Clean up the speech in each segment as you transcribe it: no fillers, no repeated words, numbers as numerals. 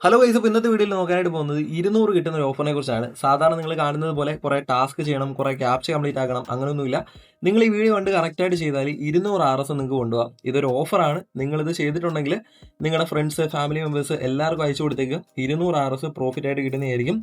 Hello guys, ഇപ്പോൾ ഇന്നത്തെ വീഡിയോയിൽ നോക്കാനായിട്ട് പോകുന്നത് 200 കിട്ടുന്ന ഒരു ഓഫറിനെ കുറിച്ചാണ്. സാധാരണ നിങ്ങൾ കാണുന്നത് പോലെ കുറേ ടാസ്ക് ചെയ്യണം, കുറേ ക്യാപ്ച കംപ്ലീറ്റ് ആക്കണം, അങ്ങനെയൊന്നുമില്ല. നിങ്ങൾ ഈ വീഡിയോ കണ്ട് കറക്റ്റായിട്ട് ചെയ്താൽ 200 RS നിങ്ങൾക്ക് കൊണ്ടുപോകാം. ഇതൊരു ഓഫറാണ്. നിങ്ങളിത് ചെയ്തിട്ടുണ്ടെങ്കിൽ നിങ്ങളുടെ ഫ്രണ്ട്സ്, ഫാമിലി മെമ്പേഴ്സ് എല്ലാവർക്കും അയച്ചു കൊടുത്തേക്ക് 200 RS പ്രോഫിറ്റ് ആയിട്ട് കിട്ടുന്നതായിരിക്കും.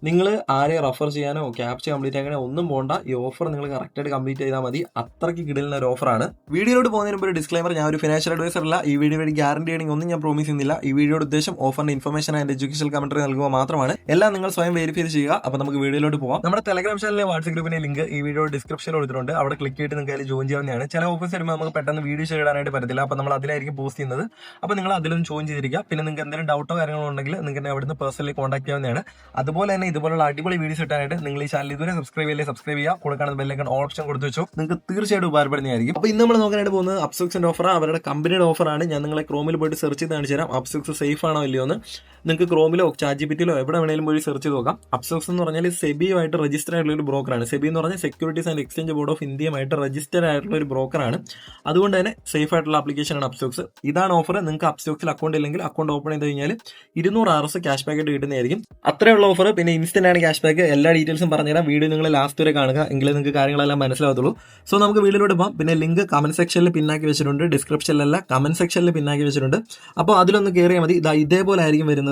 നിങ്ങൾ ആരെ റെഫർ ചെയ്യാനോ ക്യാപ്ച കംപ്ലീറ്റ് ആക്കാനോ ഒന്നും പോകണ്ട. ഈ ഓഫർ നിങ്ങൾ കറക്റ്റായിട്ട് കംപ്ലീറ്റ് ചെയ്താൽ മതി. അത്രയ്ക്ക് കിടലുന്ന ഒരു ഓഫറാണ്. വീഡിയോയിലോട്ട് പോകുന്നതിന് മുമ്പ് ഒരു ഡിസ്ക്ലൈമർ, ഞാൻ ഒരു ഫിനാൻഷ്യൽ അഡ്വൈസർ അല്ല. ഈ വീഡിയോ വേണ്ടി ഗ്യാരണ്ടി ആണെങ്കിൽ ഒന്നും ഞാൻ പ്രോമിസ് ചെയ്യുന്നില്ല. ഈ വീഡിയോയുടെ ഉദ്ദേശം ഓഫറിന്റെ ഇൻഫർമേഷൻ ആൻഡ് എഡ്യൂക്കേഷൻ കമന്ററി നൽകുക മാത്രമാണ്. എല്ലാം നിങ്ങൾ സ്വയം വെരിഫൈ ചെയ്യുക. അപ്പോൾ നമുക്ക് വീഡിയോയിലോട്ട് പോകാം. നമ്മുടെ ടെലഗ്രാം ചാനലിലെ വാട്സ്ആപ്പ് ഗ്രൂപ്പിന്റെ ലിങ്ക് ഈ വീഡിയോ ഡിസ്ക്രിപ്ഷനിൽ കൊടുത്തിട്ടുണ്ട്. അവിടെ ക്ലിക്ക് ചെയ്തിട്ട് നിങ്ങൾക്ക് അതിൽ ജോയിൻ ചെയ്യാവുന്നതാണ്. ചില ഓഫീസ് വരുമ്പോൾ നമുക്ക് പെട്ടെന്ന് വീഡിയോ ചെയ്യാനായിട്ട് പറ്റത്തില്ല. അപ്പോൾ നമ്മൾ അതിലായിരിക്കും പോസ്റ്റ് ചെയ്യുന്നത്. അപ്പോൾ നിങ്ങൾ അതിലൊന്നും ജോയിൻ ചെയ്തിരിക്കുക. പിന്നെ നിങ്ങൾക്ക് എന്തെങ്കിലും ഡൗട്ടോ കാര്യങ്ങളോ ഉണ്ടെങ്കിൽ നിങ്ങൾക്ക് അവിടുന്ന് പേഴ്സണലി കോൺടാക്ട് ചെയ്യാവുന്നതാണ്. അതുപോലെ തന്നെ ഇതുപോലുള്ള അടിപൊളി വീഡിയോസ് കിട്ടാനായിട്ട് നിങ്ങൾ ഈ ചാനൽ ഇതുവരെ സബ്സ്ക്രൈബ് ചെയ്യുക. കൊടുക്കാൻ ബെല്ലൈക്കൺ ഓപ്ഷൻ കൊടുത്തു വെച്ചോ. നിങ്ങൾക്ക് തീർച്ചയായിട്ടും ഉപകാരപ്പെടുന്നതായിരിക്കും. അപ്പോൾ ഇന്ന് നമ്മൾ നോക്കാനായിട്ട് പോകുന്നത് അപ്സുക്സിന്റെ ഓഫറാണ്. അവരുടെ കമ്പനിയുടെ ഓഫറാണ്. ഞാൻ നിങ്ങളെ ക്രോമിൽ പോയിട്ട് സെർച്ച് ചെയ്ത് കാണിച്ചു തരാം. അപ്സുക്സ് സേഫ് ആണോ ഇല്ലയോ എന്ന്. നിങ്ങൾക്ക് ക്രോമിലോ ചാറ്റ്ജിപിറ്റിയിലോ എവിടെ വേണേലും പോയി സെർച്ച് ചെയ്ത് നോക്കാം. അപ്സുക്സ് എന്ന് പറഞ്ഞാൽ സെബിയുമായിട്ട് രജിസ്റ്റർ ആയിട്ടുള്ള ഒരു ബ്രോക്കറാണ്. സെബി എന്ന് പറഞ്ഞാൽ securities and exchange board of ഇന്ത്യയുമായിട്ട് രജിസ്റ്റർ ആയിട്ടുള്ള ഒരു ബ്രോക്കറാണ്. അതുകൊണ്ട് തന്നെ സേഫ് ആയിട്ടുള്ള ആപ്ലിക്കേഷനാണ് അപ്സുക്സ്. ഇതാണ് ഓഫർ. നിങ്ങൾക്ക് അപ്സുക്സിൽ അക്കൗണ്ട് ഇല്ലെങ്കിൽ അക്കൗണ്ട് ഓപ്പൺ ചെയ്ത് കഴിഞ്ഞാൽ 200 RS ക്യാഷ് ബാക്ക് കിട്ടുന്നതായിരിക്കും. അത്രയുള്ള ഓഫർ. പിന്നെ ഇൻസ്റ്റന്റ് ആണ് ക്യാഷ് ബാക്ക്. എല്ലാ ഡീറ്റെയിൽസും പറഞ്ഞുതരാം. വീഡിയോ നിങ്ങൾ ലാസ്റ്റ് വരെ കാണുക, എങ്കിലേ നിങ്ങൾക്ക് കാര്യങ്ങളെല്ലാം മനസ്സിലാവത്തുള്ളൂ. സോ നമുക്ക് വീഡിയോയിലോട്ട് പോകാം. പിന്നെ ലിങ്ക് കമന്റ് സെക്ഷനിൽ പിന്നാക്കി വെച്ചിട്ടുണ്ട്. ഡിസ്ക്രിപ്ഷനിലല്ല, കമന്റ് സെക്ഷനിൽ പിന്നാക്കി വെച്ചിട്ടുണ്ട്. അപ്പോൾ അതിലൊന്ന് കയറിയാൽ മതി. ഇതേപോലെ ആയിരിക്കും വരുന്നത്.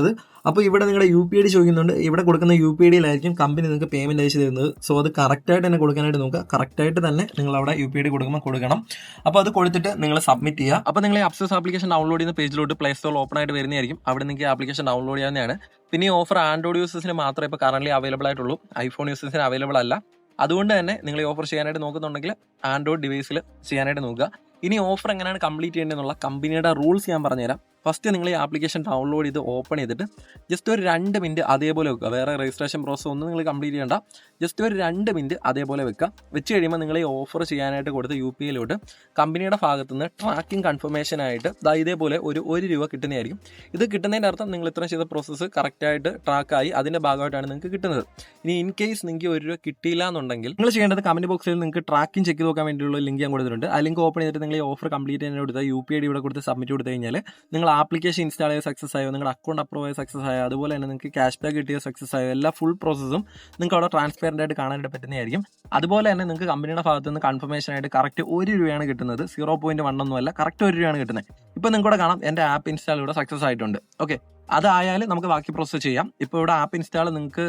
അപ്പോൾ ഇവിടെ നിങ്ങളുടെ UPID ചോദിക്കുന്നുണ്ട്. ഇവിടെ കൊടുക്കുന്ന UPIDയിലായിരിക്കും കമ്പനി നിങ്ങൾക്ക് പേയ്മെന്റ് അയച്ചു തരുന്നത്. സോ അത് കറക്റ്റായിട്ട് തന്നെ കൊടുക്കാനായിട്ട് നോക്കുക. കറക്റ്റായിട്ട് തന്നെ നിങ്ങൾ അവിടെ UPID കൊടുക്കുമ്പോൾ കൊടുക്കണം. അപ്പോൾ അത് കൊടുത്തിട്ട് നിങ്ങൾ സബ്മിറ്റ് ചെയ്യുക. അപ്പോൾ നിങ്ങൾ ഈ അപ്സുക്സ് ആപ്ലിക്കേഷൻ ഡൗൺലോഡ് ചെയ്യുന്ന പേജിലോട്ട് പ്ലേ സ്റ്റോറിൽ ഓപ്പൺ ആയിട്ട് വരുന്നതായിരിക്കും. അവിടെ നിങ്ങൾക്ക് ആപ്ലിക്കേഷൻ ഡൗൺലോഡ് ചെയ്യാവുന്നതാണ്. പിന്നെ ഈ ഓഫർ ആൻഡ്രോയിഡ് യൂസേഴ്സിന് മാത്രമേ ഇപ്പോൾ കറന്റ് അവൈലബിൾ ആയിട്ടുള്ളൂ. ഐഫോൺ യൂസേഴ്സിന് അവൈലബിൾ അല്ല. അതുകൊണ്ട് തന്നെ നിങ്ങൾ ഈ ഓഫർ ചെയ്യാനായിട്ട് നോക്കുന്നുണ്ടെങ്കിൽ ആൻഡ്രോയിഡ് ഡിവൈസിൽ ചെയ്യാനായിട്ട് നോക്കുക. ഇനി ഓഫർ എങ്ങനെയാണ് കംപ്ലീറ്റ് ചെയ്യേണ്ടതെന്നുള്ള കമ്പനിയുടെ റൂൾസ് ഞാൻ പറഞ്ഞുതരാം. ഫസ്റ്റ് നിങ്ങൾ ഈ ആപ്ലിക്കേഷൻ ഡൗൺലോഡ് ചെയ്ത് ഓപ്പൺ ചെയ്തിട്ട് ജസ്റ്റ് ഒരു 2 മിനിറ്റ് അതേപോലെ വെക്കുക. വേറെ രജിസ്ട്രേഷൻ പ്രോസസ് ഒന്നും നിങ്ങൾ കംപ്ലീറ്റ് ചെയ്യേണ്ട. ജസ്റ്റ് ഒരു 2 മിനിറ്റ് അതേപോലെ വെക്കുക. വെച്ച് കഴിയുമ്പോൾ നിങ്ങൾ ഈ ഓഫർ ചെയ്യാനായിട്ട് കൊടുത്ത UPIയിലോട്ട് കമ്പനിയുടെ ഭാഗത്തു നിന്ന് ട്രാക്കിംഗ് കൺഫർമേഷനായിട്ട് ഇതേപോലെ ഒരു രൂപ കിട്ടുന്നതായിരിക്കും. ഇത് കിട്ടുന്നതിൻ്റെ അർത്ഥം നിങ്ങൾ ഇത്രയും ചെയ്ത പ്രോസസ്സ് കറക്റ്റായിട്ട് ട്രാക്കായി അതിൻ്റെ ഭാഗമായിട്ടാണ് നിങ്ങൾക്ക് കിട്ടുന്നത്. ഇനി ഇൻ കേസ് നിങ്ങൾക്ക് 1 രൂപ കിട്ടിയില്ല എന്നുണ്ടെങ്കിൽ നിങ്ങൾ ചെയ്യേണ്ടത് കമന്റ് ബോക്സിൽ നിങ്ങൾക്ക് ട്രാക്കിംഗ് ചെക്ക് ചെയ്ത് നോക്കാൻ വേണ്ടിയുള്ള ലിങ്ക് ഞാൻ കൊടുത്തിട്ടുണ്ട്. ആ ലിങ്ക് ഓപ്പൺ ചെയ്തിട്ട് നിങ്ങൾ ഈ ഓഫർ കംപ്ലീറ്റ് ചെയ്യാൻ കൊടുത്താൽ UPID ഇവിടെ കൊടുത്ത് സബ്മിറ്റ് കൊടുത്തു കഴിഞ്ഞാൽ നിങ്ങൾ ആപ്ലിക്കേഷൻ ഇൻസ്റ്റാൾ ചെയ്ത് സക്സസ് ആയോ, നിങ്ങളുടെ അക്കൗണ്ട് അപ്രൂവ് ആയ സക്സസ് ആയോ, അതുപോലെ തന്നെ നിങ്ങൾക്ക് ക്യാഷ് ബാക്ക് കിട്ടിയ സക്സസ് ആയോ, എല്ലാ ഫുൾ പ്രോസസ്സും നിങ്ങൾക്ക് അവിടെ ട്രാൻസ്പെറന്റ് ആയിട്ട് കാണാനായിട്ട് പറ്റുന്നതായിരിക്കും. അതുപോലെ തന്നെ നിങ്ങൾക്ക് കമ്പനിയുടെ ഭാഗത്ത് നിന്ന് കൺഫർമേഷൻ ആയിട്ട് കറക്റ്റ് 1 രൂപയാണ് കിട്ടുന്നത്. 0.1 ഒന്നുമല്ല, കറക്റ്റ് 1 രൂപയാണ് കിട്ടുന്നത്. ഇപ്പോൾ നിങ്ങൾക്ക് കാണാം എൻ്റെ ആപ്പ് ഇൻസ്റ്റാൾ ഇവിടെ സക്സസ് ആയിട്ടുണ്ട്. ഓക്കെ, അതായാലും നമുക്ക് ബാക്കി പ്രോസസ് ചെയ്യാം. ഇപ്പോൾ ഇവിടെ ആപ്പ് ഇൻസ്റ്റാൾ നിങ്ങൾക്ക്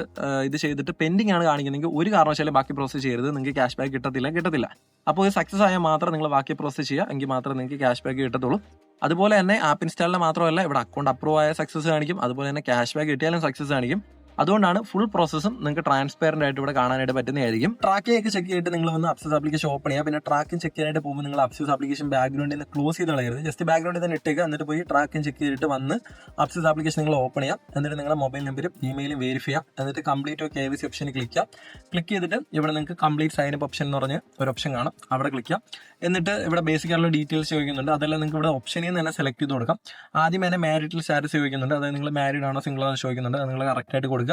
ഇത് ചെയ്തിട്ട് പെൻഡിങ് ആണ് കാണിക്കുന്നതെങ്കിൽ ഒരു കാരണവശാലും ബാക്കി പ്രോസസ് ചെയ്യരുത്. നിങ്ങൾക്ക് ക്യാഷ് ബാക്ക് കിട്ടത്തില്ല. അപ്പോൾ ഇത് സക്സസ് ആയാൽ മാത്രം നിങ്ങൾ ബാക്കി പ്രോസസ് ചെയ്യുക, എങ്കിൽ മാത്രമേ നിങ്ങൾക്ക് ക്യാഷ് ബാക്ക് കിട്ടത്തുള്ളൂ. അതുപോലെ തന്നെ ആപ്പ് ഇൻസ്റ്റാളിന് മാത്രമല്ല, ഇവിടെ അക്കൗണ്ട് അപ്രൂവ് ആയ സക്സസ് കാണിക്കും. അതുപോലെ തന്നെ ക്യാഷ് ബാക്ക് കിട്ടിയാലും സക്സസ് കാണിക്കും. അതുകൊണ്ടാണ് ഫുൾ പ്രോസസ്സും നിങ്ങൾക്ക് ട്രാൻസ്പെറന്റ് ആയിട്ട് ഇവിടെ കാണാനായിട്ട് പറ്റുന്നതായിരിക്കും. ട്രാക്കിംഗ് ഒക്കെ ചെക്ക് ചെയ്തിട്ട് നിങ്ങൾ വന്ന് അപ്സുക്സ് ആപ്ലിക്കേഷൻ ഓപ്പൺ ചെയ്യുക. പിന്നെ ട്രാക്കിംഗ് ചെക്ക് ചെയ്യാനായിട്ട് പോകുമ്പോൾ നിങ്ങൾ അപ്സുക്സ് ആപ്ലിക്കേഷൻ ബാക്ക്ഗ്രൗണ്ടിൽ നിന്ന് ക്ലോസ് ചെയ്ത് കളയരുത്. ജസ്റ്റ് ബാക്ക്ഗ്രൗണ്ടിൽ തന്നെ ഇട്ടേക്കുക. എന്നിട്ട് പോയി ട്രാക്കിംഗ് ചെക്ക് ചെയ്തിട്ട് വന്ന് അപ്സുക്സ് ആപ്ലിക്കേഷൻ നിങ്ങൾ ഓപ്പൺ ചെയ്യാം. എന്നിട്ട് നിങ്ങളുടെ മൊബൈൽ നമ്പറും ഇമെയിലും വെരിഫൈ ചെയ്യാം. എന്നിട്ട് കംപ്ലീറ്റ് KYC ഓപ്ഷനിൽ ക്ലിക്ക് ചെയ്തിട്ട് ഇവിടെ നിങ്ങൾക്ക് കംപ്ലീറ്റ് സൈൻ അപ്പ് ഓപ്ഷൻ എന്ന് പറഞ്ഞ് ഒരു ഓപ്ഷൻ കാണാം. അവിടെ ക്ലിക്ക് ചെയ്യാം. എന്നിട്ട് ഇവിടെ ബേസിക് ആയിട്ടുള്ള ഡീറ്റെയിൽസ് ചോദിക്കുന്നുണ്ട്. അതെല്ലാം നിങ്ങൾക്ക് ഇവിടെ ഓപ്ഷനിൽ നിന്ന് തന്നെ സെലക്ട് ചെയ്ത് കൊടുക്കാം. ആദ്യം തന്നെ മാരിറ്റൽ സ്റ്റാറ്റസ് ചോദിക്കുന്നുണ്ട്. അതായത് നിങ്ങൾ മാരീഡ് ആണോ സിംഗിൾ ആണോ ചോദിക്കുന്നുണ്ട്. അത് നിങ്ങൾ കറക്റ്റായിട്ട് കൊടുക്കുക.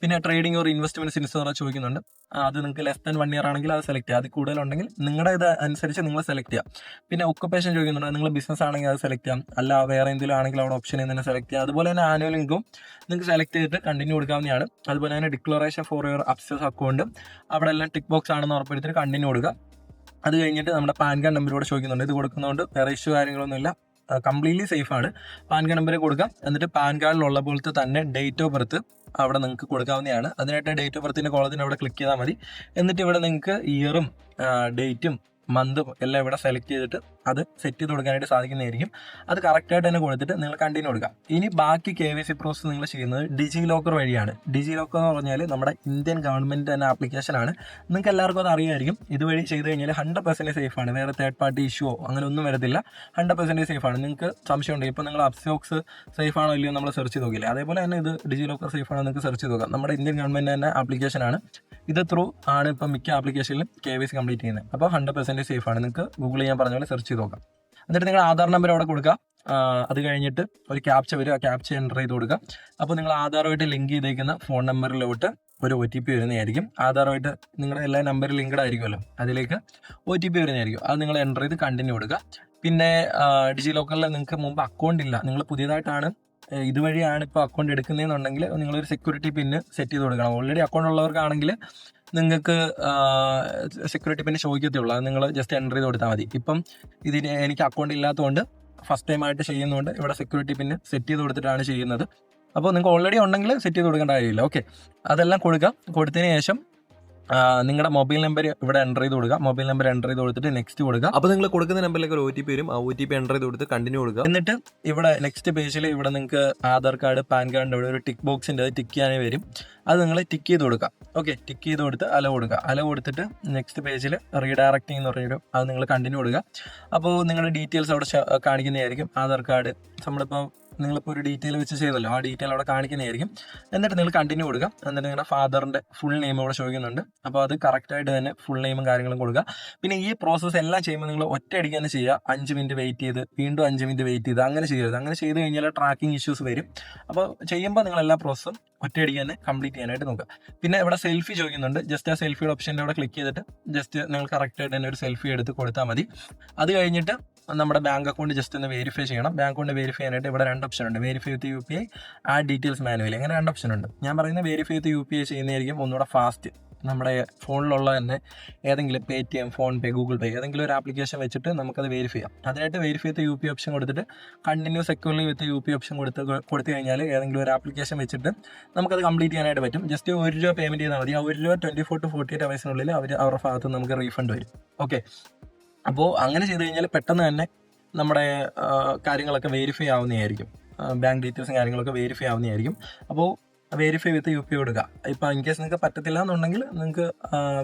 പിന്നെ ട്രേഡിംഗ് ഓർ ഇൻവെസ്റ്റ്മെന്റ് ഇൻസ് ചോദിക്കുന്നുണ്ട്. അത് നിങ്ങൾക്ക് ലെസ് ദാൻ 1 ഇയർ ആണെങ്കിൽ അത് സെലക്ട് ചെയ്യുക. അത് കൂടുതലുണ്ടെങ്കിൽ നിങ്ങളുടെ ഇത് അനുസരിച്ച് നിങ്ങൾ സെലക്ട് ചെയ്യുക. പിന്നെ ഒക്കുപേഷൻ ചോദിക്കുന്നുണ്ട്. നിങ്ങൾ ബിസിനസ് ആണെങ്കിൽ അത് സെലക്ട് ചെയ്യാം. അല്ല വേറെ എന്തെങ്കിലും ആണെങ്കിൽ അവിടെ ഓപ്ഷനിൽ തന്നെ സെലക്ട് ചെയ്യുക. അതുപോലെ തന്നെ ആനുവൽ ഇൻകം നിങ്ങൾക്ക് സെലക്ട് ചെയ്തിട്ട് കണ്ടിന്യൂ കൊടുക്കാവുന്നതാണ്. അതുപോലെ തന്നെ ഡിക്ലറേഷൻ ഫോർ യുവർ അപ്സുക്സ് അക്കൗണ്ട് അവിടെ എല്ലാം ടിക്ക് ബോക്സ് ആണെന്ന് ഉറപ്പെടുത്തിയിട്ട് കണ്ടിന്യൂ കൊടുക്കുക. അത് കഴിഞ്ഞിട്ട് നമ്മുടെ പാൻ കാർഡ് നമ്പറോടെ ചോദിക്കുന്നുണ്ട്. ഇത് കൊടുക്കുന്നതുകൊണ്ട് വേറെ ഇഷ്യൂ കാര്യങ്ങളൊന്നുമില്ല, കംപ്ലീറ്റ്ലി സേഫ് ആണ്. പാൻ കാർഡ് നമ്പർ കൊടുക്കുക. എന്നിട്ട് പാൻ കാർഡിലുള്ള പോലത്തെ തന്നെ ഡേറ്റ് ഓഫ് ബർത്ത് അവിടെ നിങ്ങൾക്ക് കൊടുക്കാവുന്നതാണ്. അതിനായിട്ട് ഡേറ്റ് ഓഫ് ബർത്തിൻ്റെ കോളത്തിന് അവിടെ ക്ലിക്ക് ചെയ്താൽ മതി. എന്നിട്ട് ഇവിടെ നിങ്ങൾക്ക് ഇയറും ഡേറ്റും മന്തും എല്ലാം ഇവിടെ സെലക്ട് ചെയ്തിട്ട് അത് സെറ്റ് ചെയ്ത് കൊടുക്കാനായിട്ട് സാധിക്കുന്നതായിരിക്കും. അത് കറക്റ്റായിട്ട് തന്നെ കൊടുത്തിട്ട് നിങ്ങൾ കണ്ടിന്യൂ കൊടുക്കുക. ഇനി ബാക്കി KYC പ്രോസസ് നിങ്ങൾ ചെയ്യുന്നത് ഡിജി ലോക്കർ വഴിയാണ്. ഡിജി ലോക്കർ എന്ന് പറഞ്ഞാൽ നമ്മുടെ ഇന്ത്യൻ ഗവൺമെൻറ് തന്നെ ആപ്ലിക്കേഷനാണ്. നിങ്ങൾക്ക് എല്ലാവർക്കും അത് അറിയായിരിക്കും. ഇതുവഴി ചെയ്ത് കഴിഞ്ഞാൽ 100% സേഫ് ആണ്. വേറെ തേർഡ് പാർട്ടി ഇഷ്യൂവോ അങ്ങനെ ഒന്നും വരത്തില്ല. 100% സേഫ് ആണ്. നിങ്ങൾക്ക് സംശയം ഉണ്ടെങ്കിൽ ഇപ്പോൾ നിങ്ങൾ അപ്സുക്സ് സേഫ് ആണോ ഇല്ലയോ നമ്മൾ സെർച്ച് ചെയ്ത് നോക്കില്ലേ, അതേപോലെ തന്നെ ഇത് ഡിജി ലോക്കർ സേഫ് ആണോ നിങ്ങൾക്ക് സെർച്ച് ചെയ്ത് നോക്കാം. നമ്മുടെ ഇന്ത്യൻ ഗവൺമെൻറ് തന്നെ ആപ്ലിക്കേഷനാണ്. ഇത് ത്രൂ ആണ് ഇപ്പം മിക്ക ആപ്ലിക്കേഷനിലും KYC കംപ്ലീറ്റ് ചെയ്യുന്നത്. അപ്പോൾ 100% സേഫ് ആണ്. നിങ്ങൾക്ക് ഗൂഗിൾ ചെയ്യാൻ പറഞ്ഞ പോലെ സെർച്ച് ചെയ്ത് നോക്കാം. എന്നിട്ട് നിങ്ങൾ ആധാർ നമ്പർ അവിടെ കൊടുക്കുക. അത് കഴിഞ്ഞിട്ട് ഒരു ക്യാപ്ച വരും. ആ ക്യാപ്ച എൻ്റർ ചെയ്ത് കൊടുക്കുക. അപ്പോൾ നിങ്ങൾ ആധാറുമായിട്ട് ലിങ്ക് ചെയ്തേക്കുന്ന ഫോൺ നമ്പറിലോട്ട് ഒരു OTP വരുന്നതായിരിക്കും. ആധാറുമായിട്ട് നിങ്ങളുടെ എല്ലാ നമ്പറും ലിങ്ക്ഡ് ആയിരിക്കുമല്ലോ, അതിലേക്ക് OTP വരുന്നതായിരിക്കും. അത് നിങ്ങൾ എൻ്റർ ചെയ്ത് കണ്ടിന്യൂ കൊടുക്കുക. പിന്നെ ഡിജി ലോക്കറിൽ നിങ്ങൾക്ക് മുമ്പ് അക്കൗണ്ട് ഇല്ല, നിങ്ങൾ പുതിയതായിട്ടാണ് ഇതുവഴിയാണ് ഇപ്പോൾ അക്കൗണ്ട് എടുക്കുന്നതെന്നുണ്ടെങ്കിൽ നിങ്ങളൊരു സെക്യൂരിറ്റി പിന്ന് സെറ്റ് ചെയ്ത് കൊടുക്കണം. ഓൾറെഡി അക്കൗണ്ട് ഉള്ളവർക്കാണെങ്കിൽ നിങ്ങൾക്ക് സെക്യൂരിറ്റി പിന്നെ ചോദിക്കത്തുള്ളൂ, അത് നിങ്ങൾ ജസ്റ്റ് എൻ്റർ ചെയ്ത് കൊടുത്താൽ മതി. ഇപ്പം ഇതിന് എനിക്ക് അക്കൗണ്ട് ഇല്ലാത്തതുകൊണ്ട് ഫസ്റ്റ് ടൈം ആയിട്ട് ചെയ്യുന്നതുകൊണ്ട് ഇവിടെ സെക്യൂരിറ്റി പിന്നെ സെറ്റ് ചെയ്ത് കൊടുത്തിട്ടാണ് ചെയ്യുന്നത്. അപ്പോൾ നിങ്ങൾക്ക് ഓൾറെഡി ഉണ്ടെങ്കിൽ സെറ്റ് ചെയ്ത് കൊടുക്കേണ്ട കാര്യമില്ല. ഓക്കെ, അതെല്ലാം കൊടുക്കുക. കൊടുത്തതിന് ശേഷം നിങ്ങളുടെ മൊബൈൽ നമ്പർ ഇവിടെ എൻ്റർ ചെയ്ത് കൊടുക്കുക. മൊബൈൽ നമ്പർ എൻ്റർ ചെയ്ത് കൊടുത്തിട്ട് നെക്സ്റ്റ് കൊടുക്കുക. അപ്പോൾ നിങ്ങൾ കൊടുക്കുന്ന നമ്പറിലേക്ക് ഒരു OTP വരും. ആ OTP എൻ്റർ ചെയ്ത് കൊടുത്ത് കണ്ടിന്യൂ കൊടുക്കുക. എന്നിട്ട് ഇവിടെ നെക്സ്റ്റ് പേജിൽ ഇവിടെ നിങ്ങൾക്ക് ആധാർ കാർഡ്, പാൻ കാർഡിൻ്റെ ഇവിടെ ഒരു ടിക്ക് ബോക്സിൻ്റെ അത് ടിക്ക് ചെയ്യാനേ വരും. അത് നിങ്ങൾ ടിക്ക് ചെയ്ത് കൊടുക്കുക. ഓക്കെ, ടിക്ക് ചെയ്ത് കൊടുത്ത് അലോ കൊടുക്കുക. അലോ കൊടുത്തിട്ട് നെക്സ്റ്റ് പേജിൽ റീഡയറക്റ്റിംഗ് എന്ന് പറഞ്ഞൊരു അത് നിങ്ങൾ കണ്ടിന്യൂ കൊടുക്കുക. അപ്പോൾ നിങ്ങളുടെ ഡീറ്റെയിൽസ് അവിടെ കാണിക്കുന്നതായിരിക്കും. ആധാർ കാർഡ് നിങ്ങളിപ്പോൾ ഒരു ഡീറ്റെയിൽ വെച്ച് ചെയ്തല്ലോ, ആ ഡീറ്റെയിൽ അവിടെ കാണിക്കുന്നതായിരിക്കും. എന്നിട്ട് നിങ്ങൾ കണ്ടിന്യൂ കൊടുക്കുക. എന്നിട്ട് നിങ്ങളുടെ ഫാദറിൻ്റെ ഫുൾ നെയിം അവിടെ ചോദിക്കുന്നുണ്ട്. അപ്പോൾ അത് കറക്റ്റായിട്ട് തന്നെ ഫുൾ നെയിമും കാര്യങ്ങളും കൊടുക്കുക. പിന്നെ ഈ പ്രോസസ്സ് എല്ലാം ചെയ്യുമ്പോൾ നിങ്ങൾ ഒറ്റയടിക്ക് തന്നെ ചെയ്യുക. 5 മിനിറ്റ് വെയിറ്റ് ചെയ്ത് വീണ്ടും 5 മിനിറ്റ് വെയിറ്റ് ചെയ്ത് അങ്ങനെ ചെയ്യരുത്. അങ്ങനെ ചെയ്ത് കഴിഞ്ഞാൽ ട്രാക്കിംഗ് ഇഷ്യൂസ് വരും. അപ്പോൾ ചെയ്യുമ്പോൾ നിങ്ങൾ എല്ലാ പ്രോസസ്സും ഒറ്റയടിക്ക് തന്നെ കംപ്ലീറ്റ് ചെയ്യാനായിട്ട് നോക്കുക. പിന്നെ ഇവിടെ സെൽഫി ചോദിക്കുന്നുണ്ട്. ജസ്റ്റ് ആ സെൽഫിയുടെ ഓപ്ഷൻ്റെ അവിടെ ക്ലിക്ക് ചെയ്തിട്ട് ജസ്റ്റ് നിങ്ങൾ കറക്റ്റായിട്ട് തന്നെ ഒരു സെൽഫി എടുത്ത് കൊടുത്താൽ മതി. അത് കഴിഞ്ഞിട്ട് നമ്മുടെ ബാങ്ക് അക്കൗണ്ട് ജസ്റ്റ് ഒന്ന് വെരിഫൈ ചെയ്യണം. ബാങ്ക് അക്കൗണ്ട് വെരിഫൈ ചെയ്യാനായിട്ട് ഇവിടെ 2 ഓപ്ഷൻ ഉണ്ട്. വെരിഫൈ വിത്ത് UPI, ആഡ് ഡീറ്റെയിൽസ് മാനുവലി, അങ്ങനെ 2 ഓപ്ഷൻ ഉണ്ട്. ഞാൻ പറയുന്നത് വെരിഫൈ വിത്ത് UPI ചെയ്യുന്നതായിരിക്കും ഒന്നുകൂടെ ഫാസ്റ്റ്. നമ്മുടെ ഫോണിലുള്ള തന്നെ ഏതെങ്കിലും Paytm, ഫോൺപേ, ഗൂഗിൾ പേ ഏതെങ്കിലും ഒരു ആപ്ലിക്കേഷൻ വെച്ചിട്ട് നമുക്കത് വെരിഫൈ ചെയ്യാം. അതിനായിട്ട് വെരിഫൈ വിത്ത് UPI ഓപ്ഷൻ കൊടുത്തിട്ട് കണ്ടിന്യൂ സെക്യൂർലി വിത്ത് UPI ഓപ്ഷൻ കൊടുത്തു കഴിഞ്ഞാൽ ഏതെങ്കിലും ഒരു ആപ്ലിക്കേഷൻ വെച്ചിട്ട് നമുക്കത് കംപ്ലീറ്റ് ചെയ്യാനായിട്ട് പറ്റും. ജസ്റ്റ് ₹1 പേയ്മെൻറ്റ് ചെയ്താൽ മതി. ആ ₹1 24 to 48 ഹവേഴ്സിനുള്ളിൽ അവരുടെ ഭാഗത്ത് നമുക്ക് റീഫണ്ട് വരും. ഓക്കെ, അപ്പോൾ അങ്ങനെ ചെയ്ത് കഴിഞ്ഞാൽ പെട്ടെന്ന് തന്നെ നമ്മുടെ കാര്യങ്ങളൊക്കെ വെരിഫൈ ആവുന്നതായിരിക്കും. ബാങ്ക് ഡീറ്റെയിൽസും കാര്യങ്ങളൊക്കെ വെരിഫൈ ആവുന്നതായിരിക്കും. അപ്പോൾ വെരിഫൈ വിത്ത് UPI കൊടുക്കുക. ഇപ്പോൾ ഇൻ കേസ് നിങ്ങൾക്ക് പറ്റത്തില്ല എന്നുണ്ടെങ്കിൽ നിങ്ങൾക്ക്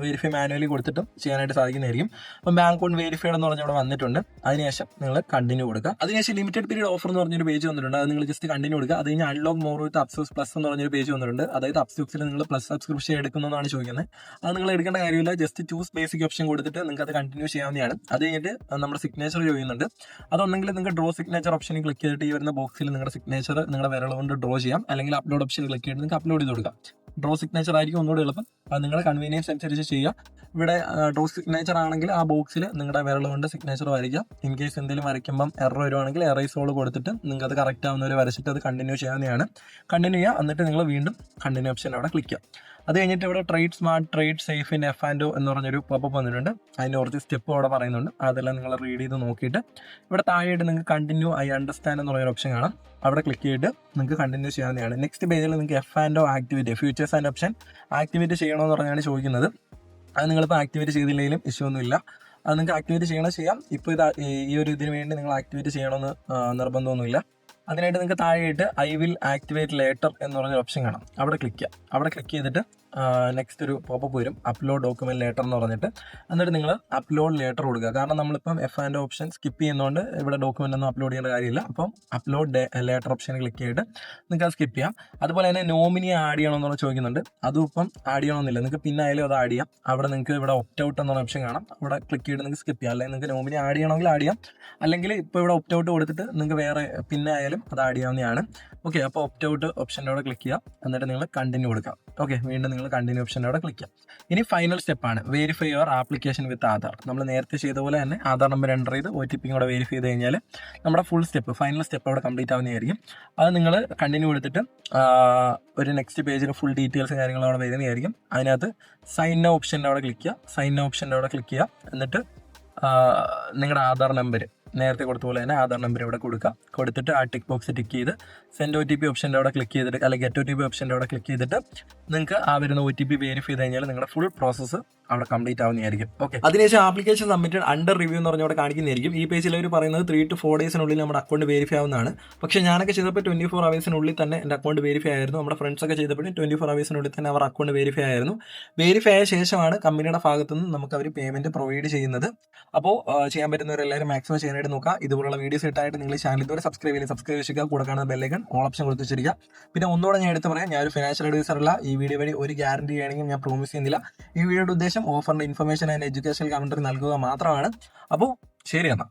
വെരിഫൈ മാനുവലി കൊടുത്തിട്ടും ചെയ്യാനായിട്ട് സാധിക്കുന്നതായിരിക്കും. അപ്പം ബാങ്ക് അക്കൗണ്ട് വെരിഫൈഡ് എന്ന് പറഞ്ഞാൽ ഇവിടെ വന്നിട്ടുണ്ട്. അതിനുശേഷം നിങ്ങൾ കണ്ടിന്യൂ കൊടുക്കുക. അതിനുശേഷം ലിമിറ്റഡ് പീരീഡ് ഓഫർ എന്ന് പറഞ്ഞൊരു പേജ് വന്നിട്ടുണ്ട്. അത് നിങ്ങൾ ജസ്റ്റ് കണ്ടിന്യൂ കൊടുക്കുക. അത് കഴിഞ്ഞാൽ അൺലോക്ക് മോർ വിത്ത് അപ്സൂസ് പ്ലസ് എന്ന് പറഞ്ഞൊരു പേജ് വന്നിട്ടുണ്ട്. അതായത് അപ്സൂസിൽ നിങ്ങൾ പ്ലസ് സബ്സ്ക്രിപ്ഷൻ എടുക്കുന്നതാണ് ചോദിക്കുന്നത്. അത് നിങ്ങൾ എടുക്കേണ്ട കാര്യമില്ല. ജസ്റ്റ് ചൂസ് ബേസിക് ഓപ്ഷൻ കൊടുത്തിട്ട് നിങ്ങൾക്ക് അത് കണ്ടിന്യൂ ചെയ്യാവുന്നതാണ്. അത് കഴിഞ്ഞിട്ട് നമ്മുടെ സിഗ്നേച്ചർ ചോദിക്കുന്നുണ്ട്. അതൊന്നെങ്കിൽ നിങ്ങൾക്ക് ഡ്രോ സിഗ്നേച്ചർ ഓപ്ഷനിൽ ക്ലിക്ക് ചെയ്തിട്ട് ഈ വരുന്ന ബോക്സിൽ നിങ്ങളുടെ സിഗ്നേച്ചർ നിങ്ങളുടെ വിരൽ കൊണ്ട് ഡ്രോ ചെയ്യാം. അല്ലെങ്കിൽ അപ്ലോഡ് ഓപ്ഷൻ ക്ലിക്ക് ചെയ്തിട്ട് നിങ്ങൾക്ക് അപ്ലോഡ് ചെയ്ത് കൊടുക്കാം. ഡ്രോ സിഗ്നേച്ചർ ആയിരിക്കും ഒന്നുകൂടി എളുപ്പം. അത് നിങ്ങളുടെ കൺവീനിയൻസ് അനുസരിച്ച് ചെയ്യുക. ഇവിടെ ഡ്രോ സിഗ്നേച്ചർ ആണെങ്കിൽ ആ ബോക്സിൽ നിങ്ങളുടെ വിരൽ കൊണ്ട് സിഗ്നേച്ചർ വരയ്ക്കുക. ഇൻ കേസ് എന്തെങ്കിലും വരയ്ക്കുമ്പം എറർ വരുവാണെങ്കിൽ എറൈസ് ഓൾ കൊടുത്തിട്ട് നിങ്ങൾക്ക് അത് കറക്റ്റ് ആവുന്നവരെ വരച്ചിട്ട് അത് കണ്ടിന്യൂ ചെയ്യാവുന്നതാണ്. കണ്ടിന്യൂ ചെയ്യുക. എന്നിട്ട് നിങ്ങൾ വീണ്ടും കണ്ടിന്യൂ ഓപ്ഷൻ അവിടെ ക്ലിക്ക് ചെയ്യുക. അത് കഴിഞ്ഞിട്ട് ഇവിടെ trade smart, trade safe in F&O എന്ന് പറഞ്ഞൊരു പോപ്പപ്പ് വന്നിട്ടുണ്ട്. അതിൻ്റെ കുറച്ച് സ്റ്റെപ്പ് അവിടെ പറയുന്നുണ്ട്. അതെല്ലാം നിങ്ങൾ റീഡ് ചെയ്ത് നോക്കിയിട്ട് ഇവിടെ താഴെയായിട്ട് നിങ്ങൾക്ക് കണ്ടിന്യൂ ഐ അണ്ടർസ്റ്റാൻഡ് എന്ന് പറയുന്ന ഓപ്ഷൻ കാണാം. അവിടെ ക്ലിക്ക് ചെയ്തിട്ട് നിങ്ങൾക്ക് കണ്ടിന്യൂ ചെയ്യാവുന്നതാണ്. നെക്സ്റ്റ് പേജിൽ നിങ്ങൾക്ക് F&O activity, futures and option activate ചെയ്യണമെന്ന് പറഞ്ഞാണ് ചോദിക്കുന്നത്. അത് നിങ്ങളിപ്പോൾ ആക്ടിവേറ്റ് ചെയ്തില്ലെങ്കിലും ഇഷ്യൂ ഒന്നുമില്ല. അത് നിങ്ങൾക്ക് ആക്ടിവേറ്റ് ചെയ്യാം. ഇപ്പോൾ ഈ ഒരു ഇതിന് വേണ്ടി നിങ്ങൾ ആക്ടിവേറ്റ് ചെയ്യണമെന്ന് നിർബന്ധമൊന്നുമില്ല. അതിനായിട്ട് നിങ്ങൾക്ക് താഴെയായിട്ട് ഐ വിൽ ആക്ടിവേറ്റ് ലേറ്റർ എന്ന് പറഞ്ഞൊരു ഓപ്ഷൻ കാണാം. അവിടെ ക്ലിക്ക് ചെയ്യാം. അവിടെ ക്ലിക്ക് ചെയ്തിട്ട് നെക്സ്റ്റ് ഒരു പോപ്പപ്പ് വരും, അപ്ലോഡ് ഡോക്യുമെന്റ് ലേറ്റർ എന്ന് പറഞ്ഞിട്ട്. എന്നിട്ട് നിങ്ങൾ അപ്ലോഡ് ലേറ്റർ കൊടുക്കുക. കാരണം നമ്മളിപ്പം F&O ഓപ്ഷൻ സ്കിപ്പ് ചെയ്യുന്നതുകൊണ്ട് ഇവിടെ ഡോക്യുമെന്റ് ഒന്നും അപ്ലോഡ് ചെയ്യേണ്ട കാര്യമില്ല. അപ്പം അപ്ലോഡ് ലേറ്റർ ഓപ്ഷൻ ക്ലിക്ക് ചെയ്തിട്ട് നിങ്ങൾക്ക് അത് സ്കിപ്പ് ചെയ്യാം. അതുപോലെ തന്നെ നോമിനിയെ ആഡ് ചെയ്യണമെന്നുള്ള ചോദിക്കുന്നുണ്ട്. അതും ഇപ്പം ആഡ് ചെയ്യണമെന്നില്ല, നിങ്ങൾക്ക് പിന്നെ ആയാലും അത് ആഡ് ചെയ്യാം. അവിടെ നിങ്ങൾക്ക് ഇവിടെ ഓപ്റ്റ് ഔട്ട് എന്നുള്ള ഓപ്ഷൻ കാണാം. അവിടെ ക്ലിക്ക് ചെയ്തിട്ട് നിങ്ങൾക്ക് സ്കിപ്പ് ചെയ്യാം. അല്ലെങ്കിൽ നിങ്ങൾക്ക് നോമിനി ആഡ് ചെയ്യണമെങ്കിൽ ആഡ് ചെയ്യാം. അല്ലെങ്കിൽ ഇപ്പോൾ ഇവിടെ ഓപ്റ്റ് ഔട്ട് കൊടുത്തിട്ട് നിങ്ങൾക്ക് വേറെ പിന്നെ ആയാലും അത് ആഡ് ചെയ്യാവുന്നതാണ്. ഓക്കെ, അപ്പോൾ ഓപ്റ്റ് ഔട്ട് ഓപ്ഷൻ്റെ അവിടെ ക്ലിക്ക് ചെയ്യാം. എന്നിട്ട് നിങ്ങൾ കണ്ടിന്യൂ കൊടുക്കാം. ഓക്കെ, വീണ്ടും നിങ്ങൾ കണ്ടിന്യൂ ഓപ്ഷൻ്റെ അവിടെ ക്ലിക്ക് ചെയ്യാം. ഇനി ഫൈനൽ സ്റ്റെപ്പാണ് verify your application with Aadhaar. നമ്മൾ നേരത്തെ ചെയ്ത പോലെ തന്നെ ആധാർ നമ്പർ എൻ്റർ ചെയ്ത് OTP കൂടെ വെരിഫൈ ചെയ്ത് കഴിഞ്ഞാൽ നമ്മുടെ ഫുൾ സ്റ്റെപ്പ്, ഫൈനൽ സ്റ്റെപ്പ് അവിടെ കംപ്ലീറ്റ് ആവുന്നതായിരിക്കും. അത് നിങ്ങൾ കണ്ടിന്യൂ കൊടുത്തിട്ട് ഒരു നെക്സ്റ്റ് പേജിൽ ഫുൾ ഡീറ്റെയിൽസും കാര്യങ്ങളും അവിടെ വരുന്നതായിരിക്കും. അതിനകത്ത് സൈൻ നൗ ഓപ്ഷൻ്റെ അവിടെ ക്ലിക്ക് ചെയ്യുക. സൈൻ നൗ ഓപ്ഷൻ്റെ അവിടെ ക്ലിക്ക് ചെയ്യുക. എന്നിട്ട് നിങ്ങളുടെ ആധാർ നമ്പർ നേരത്തെ കൊടുത്ത പോലെ തന്നെ ആധാർ നമ്പർ ഇവിടെ കൊടുത്തിട്ട് ആ ടിക്ക് ബോക്സ് ടിക്ക് ചെയ്ത് സെൻഡ് OTP ഓപ്ഷൻ്റെ അവിടെ ക്ലിക്ക് ചെയ്തിട്ട് അല്ലെങ്കിൽ ഗെറ്റ് OTP ഓപ്ഷൻ്റെ അവിടെ ക്ലിക്ക് ചെയ്തിട്ട് നിങ്ങൾക്ക് ആ വരുന്ന OTP വെരിഫൈ ചെയ്ത് കഴിഞ്ഞാൽ നിങ്ങളുടെ ഫുൾ പ്രോസസ്സ് അവിടെ കംപ്ലീറ്റ് ആവുന്നതായിരിക്കും. ഓക്കെ, അതിനുശേഷം ആപ്ലിക്കേഷൻ സബ്മിറ്റഡ് അണ്ടർ റിവ്യൂ എന്ന് പറഞ്ഞവിടെ കാണിക്കുന്നതായിരിക്കും. ഈ പേജിൽ അവർ പറയുന്നത് 3 to 4 ഡേയ്സിനുള്ളിൽ നമ്മുടെ അക്കൗണ്ട് വെരിഫൈ ആവുന്നതാണ്. പക്ഷേ ഞാനൊക്കെ ചെയ്തപ്പോൾ 24 ഹവേഴ്സിനുള്ളിൽ തന്നെ എൻ്റെ അക്കൗണ്ട് വെരിഫൈ ആയിരുന്നു. നമ്മുടെ ഫ്രണ്ട്സൊക്കെ ചെയ്തപ്പോഴും 24 ഹവേഴ്സിനുള്ളിൽ തന്നെ അവർ അക്കൗണ്ട് വെരിഫൈ ആയിരുന്നു. വെരിഫൈ ആയ ശേഷമാണ് കമ്പനിയുടെ ഭാഗത്തു നിന്ന് നമുക്ക് അവർ പേയ്മെൻറ്റ് പ്രൊവൈഡ് ചെയ്യുന്നത്. അപ്പോൾ ചെയ്യാൻ പറ്റുന്നവരെല്ലാവരും മാക്സിമം ചെയ്യാനായിട്ട് നോക്കുക. ഇതുപോലുള്ള വീഡിയോസ് ഇട്ടായിട്ട് നിങ്ങൾ ഈ ചാനൽ ഇതുവരെ സബ്സ്ക്രൈബ് ചെയ്യുക. കൂടെ കാണുന്ന ബെല്ലൈക്കൺ ഓൾ ഓപ്ഷൻ കൊടുത്ത് വെച്ചിരിക്കുക. പിന്നെ ഒന്നുകൂടെ ഞാൻ എടുത്ത് പറയാം, ഞാനൊരു ഫിനാൻഷ്യൽ അഡ്വൈസർ അല്ല. ഈ വീഡിയോ വഴി ഒരു ഗ്യാരണ്ടി ആണെങ്കിൽ ഞാൻ പ്രോമിസ് ചെയ്യുന്നില്ല. ഈ വീഡിയോയുടെ ഉദ്ദേശം ഓഫറിന്റെ ഇൻഫർമേഷൻ ആൻഡ് എഡ്യൂക്കേഷണൽ കമന്ററി നൽകുക മാത്രമാണ്. അപ്പോൾ ശരി എന്നാൽ.